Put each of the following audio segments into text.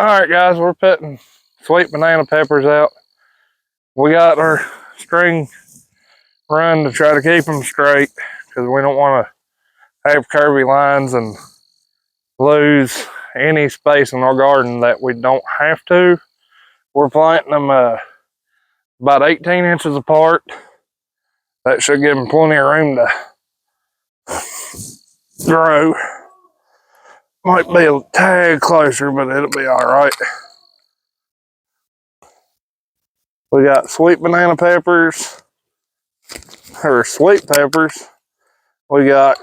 All right, guys, we're putting sweet banana peppers out. We got our string run to try to keep them straight because we don't want to have curvy lines and lose any space in our garden that we don't have to. We're planting them about 18 inches apart. That should give them plenty of room to grow. Might be a tad closer, but it'll be all right. We got sweet banana peppers, or sweet peppers. We got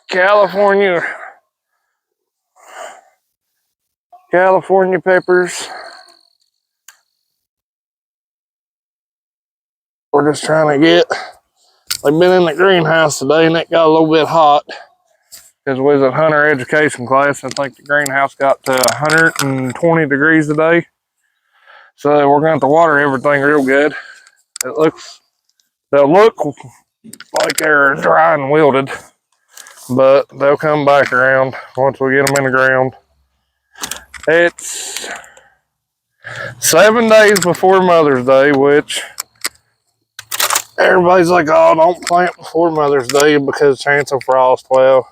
California peppers. We're just trying to get, they've been in the greenhouse today and it got a little bit hot because we was at hunter education class. I think the greenhouse got to 120 degrees today. So we're going to have to water everything real good. They'll look like they're dry and wilted, but they'll come back around once we get them in the ground. It's 7 days before Mother's Day, which everybody's like, oh, don't plant before Mother's Day because chance of frost. Well,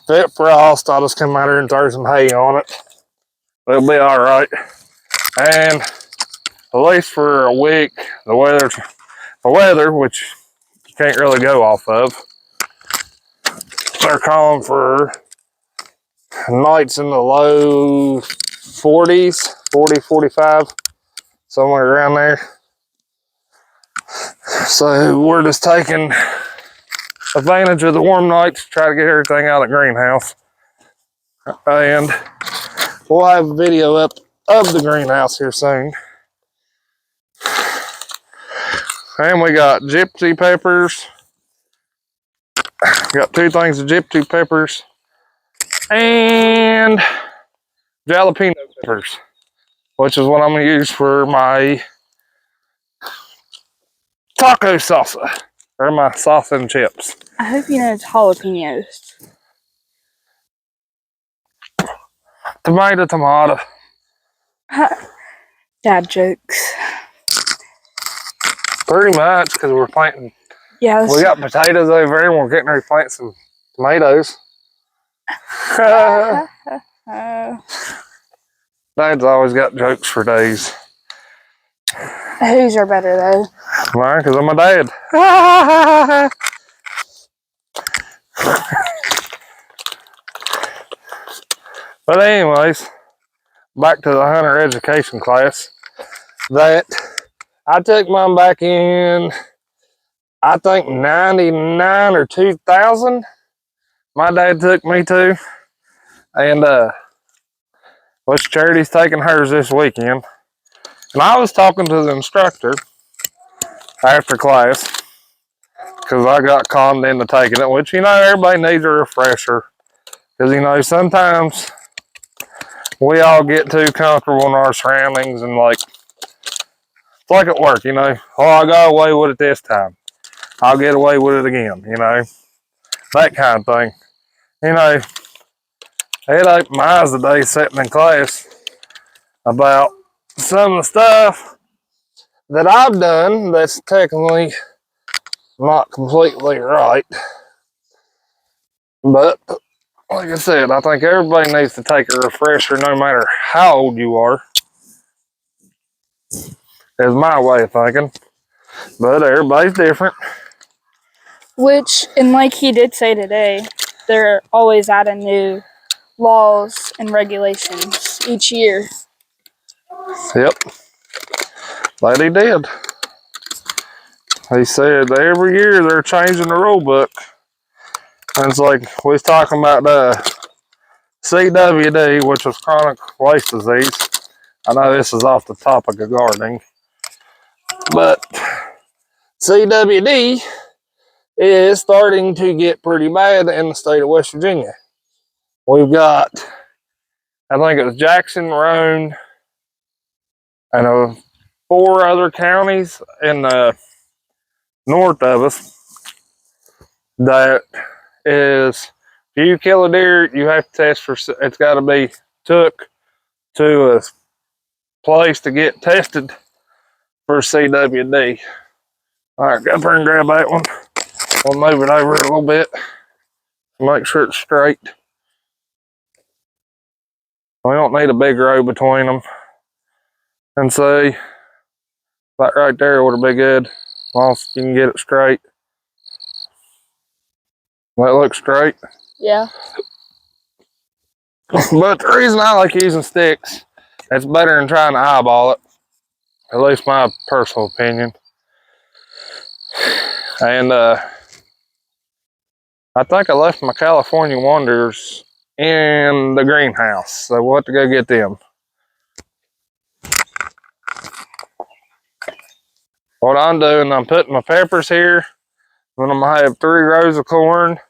if it frost, I'll just come out here and throw some hay on it. It'll be all right. And at least for a week, the weather, which you can't really go off of, they're calling for nights in the low 40s, 40, 45, somewhere around there. So we're just taking advantage of the warm nights to try to get everything out of the greenhouse. And we'll have a video up of the greenhouse here soon. And we got gypsy peppers. Got 2 things of gypsy peppers and jalapeno peppers, which is what I'm going to use for my taco salsa, or my salsa and chips. I hope you know it's jalapenos. Tomato. Dad jokes. Pretty much, because we're planting. Yes. We got potatoes over there, and we're getting ready to plant some tomatoes. Dad's always got jokes for days. Whose are better though? Mine, because I'm a dad. But anyways, back to the hunter education class. That I took mine back in, I think 99 or 2000. My dad took me to, and which Charity's taking hers this weekend. And I was talking to the instructor after class because I got conned into taking it, which, you know, everybody needs a refresher. Because, you know, sometimes we all get too comfortable in our surroundings and, like, it's like at work, you know. Oh, I got away with it this time. I'll get away with it again, you know. That kind of thing. You know, it opened my eyes today sitting in class about some of the stuff that I've done that's technically not completely right. But, like I said, I think everybody needs to take a refresher no matter how old you are. Is my way of thinking. But everybody's different. Which, and like he did say today, they're always adding new laws and regulations each year. Yep. That he did. He said every year they're changing the rule book. And it's like, we was talking about CWD, which was chronic waste disease. I know this is off the topic of gardening. But CWD is starting to get pretty bad in the state of West Virginia. We've got, I think it was Jackson, Roane, and 4 other counties in the north of us that is If you kill a deer, you have to test for. It's got to be took to a place to get tested for CWD. All right, go up there and grab that one. We'll move it over a little bit. Make sure it's straight. We don't need a big row between them. And see, that right there would be good. As long as you can get it straight. That looks straight. Yeah. But the reason I like using sticks, it's better than trying to eyeball it. At least my personal opinion. And I think I left my California Wonders in the greenhouse, so we'll have to go get them. What I'm doing, I'm putting my peppers here. Then I'm gonna have 3 rows of corn,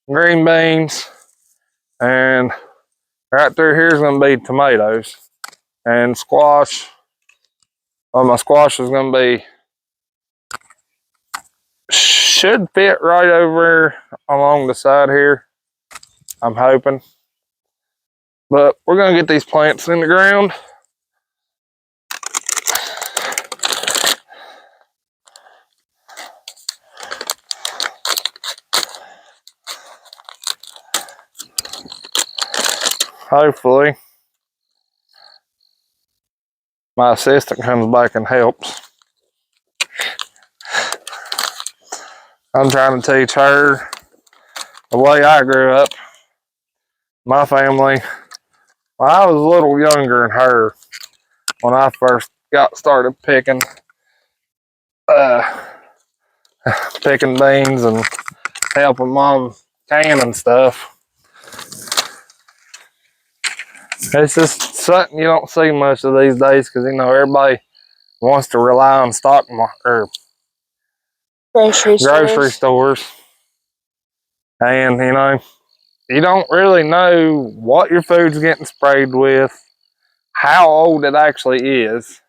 green beans, and right through here is gonna be tomatoes and squash. Well, my squash is gonna be, should fit right over along the side here. I'm hoping. But we're gonna get these plants in the ground. Hopefully, my assistant comes back and helps. I'm trying to teach her the way I grew up. My family, well, I was a little younger than her when I first got started picking picking beans and helping mom canning stuff. It's just something you don't see much of these days because everybody wants to rely on or Grocery stores. And you don't really know what your food's getting sprayed with, how old it actually is,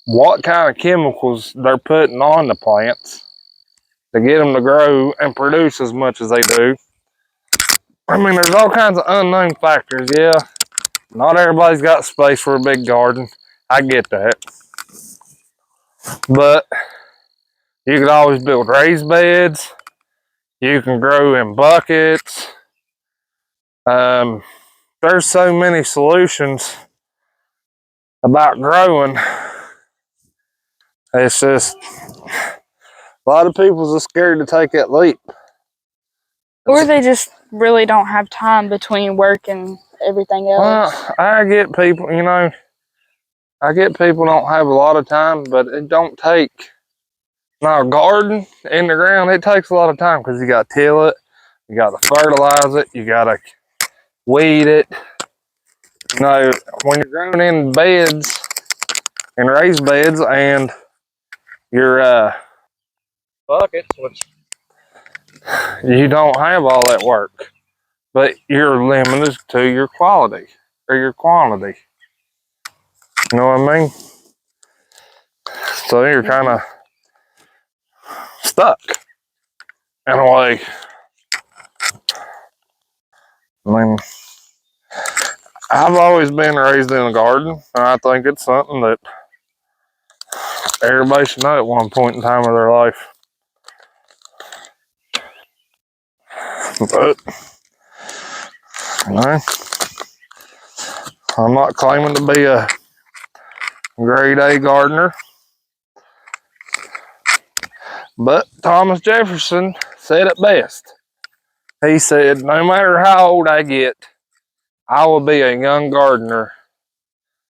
what kind of chemicals they're putting on the plants to get them to grow and produce as much as they do. I mean, there's all kinds of unknown factors. Yeah, not everybody's got space for a big garden. I get that. But you could always build raised beds. You can grow in buckets. There's so many solutions about growing. It's just a lot of people are scared to take that leap. Or they just really don't have time between work and everything else. Well, I get people, don't have a lot of time, but it don't take. Now, a garden in the ground, it takes a lot of time because you got to till it, you got to fertilize it, you got to weed it. When you're growing in beds, in raised beds, and your buckets, which you don't have all that work, but you're limited to your quality or your quantity. You know what I mean? So you're kind of stuck in a way. I mean, I've always been raised in a garden, and I think it's something that everybody should know at one point in time of their life. But, I'm not claiming to be a grade A gardener. But Thomas Jefferson said it best. He said, no matter how old I get, I will be a young gardener,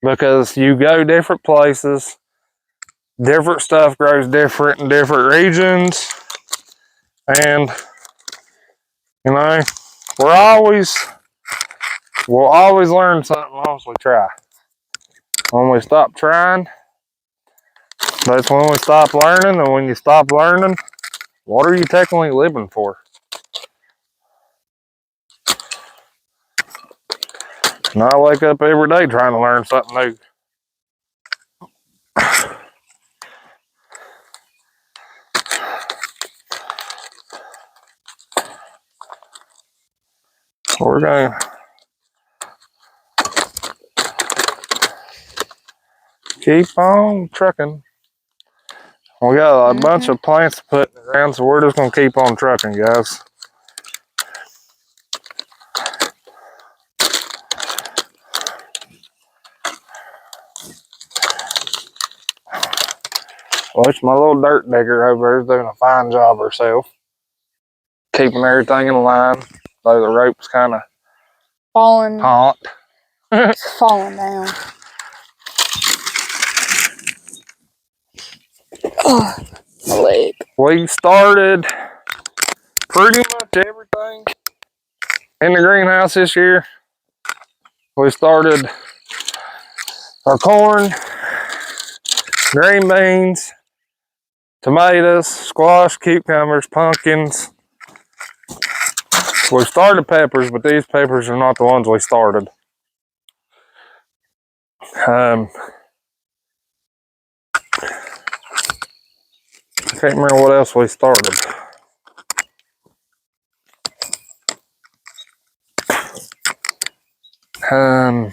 because you go different places, different stuff grows different in different regions, and we'll always learn something once we try. When we stop trying, that's when we stop learning, and when you stop learning, what are you technically living for? And I wake up every day trying to learn something new. We're gonna keep on trucking. We got a bunch of plants to put in the ground, so we're just gonna keep on trucking, guys. Which my little dirt digger over there is doing a fine job herself, keeping everything in line. Though the rope's kind of falling taut. falling down. Oh, my leg. We started pretty much everything in the greenhouse this year. We started our corn, green beans, tomatoes, squash, cucumbers, pumpkins. We started peppers, but these peppers are not the ones we started. I can't remember what else we started. I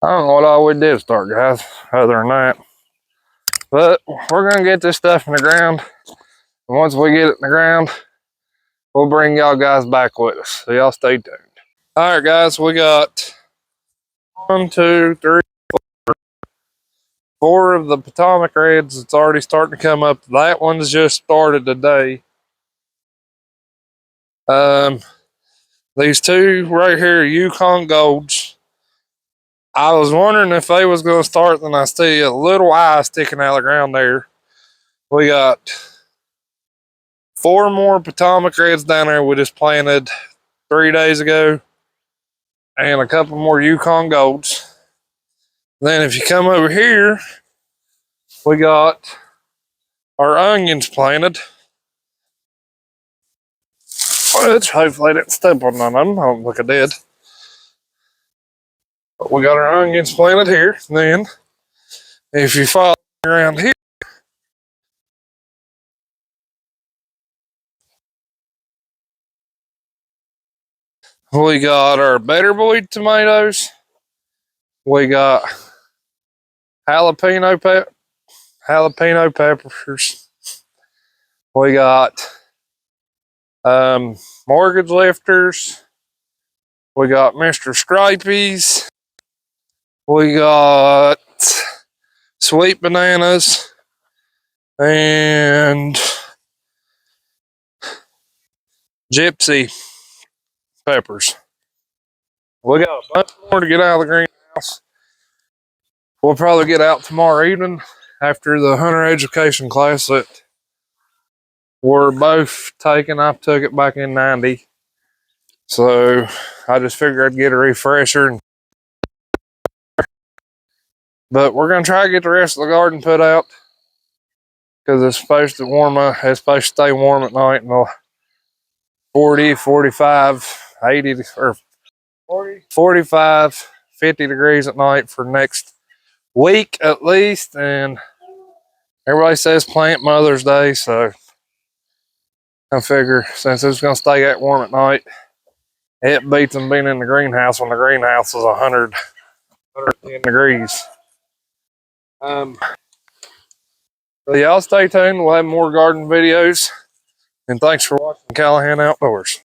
don't know what all we did start, guys, other than that. But we're going to get this stuff in the ground. And once we get it in the ground, we'll bring y'all guys back with us. So y'all stay tuned. All right, guys, we got 1, 2, 3, 4 of the Potomac Reds. It's already starting to come up. That one's just started today. These 2 right here, Yukon Golds. I was wondering if they was going to start, then I see a little eye sticking out of the ground there. We got 4 more Potomac Reds down there we just planted 3 days ago, and a couple more Yukon Golds. Then if you come over here, we got our onions planted. Which hopefully I didn't step on none of them. I don't think I did. But we got our onions planted here. Then if you follow around here, we got our Better Boy tomatoes. We got jalapeno peppers. We got mortgage lifters. We got Mr. Stripeys. We got sweet bananas and gypsy peppers. We got a bunch more to get out of the greenhouse. We'll probably get out tomorrow evening after the hunter education class that we're both taking. I took it back in 90. So I just figured I'd get a refresher. But we're going to try to get the rest of the garden put out because it's supposed to warm up. It's supposed to stay warm at night in the 40, 45, 80, or 40, 45, 50 degrees at night for next week at least. And everybody says plant Mother's Day, so I figure since it's going to stay that warm at night, it beats them being in the greenhouse when the greenhouse is 100, 110 degrees. So y'all stay tuned. We'll have more garden videos. And thanks for watching Callahan Outdoors.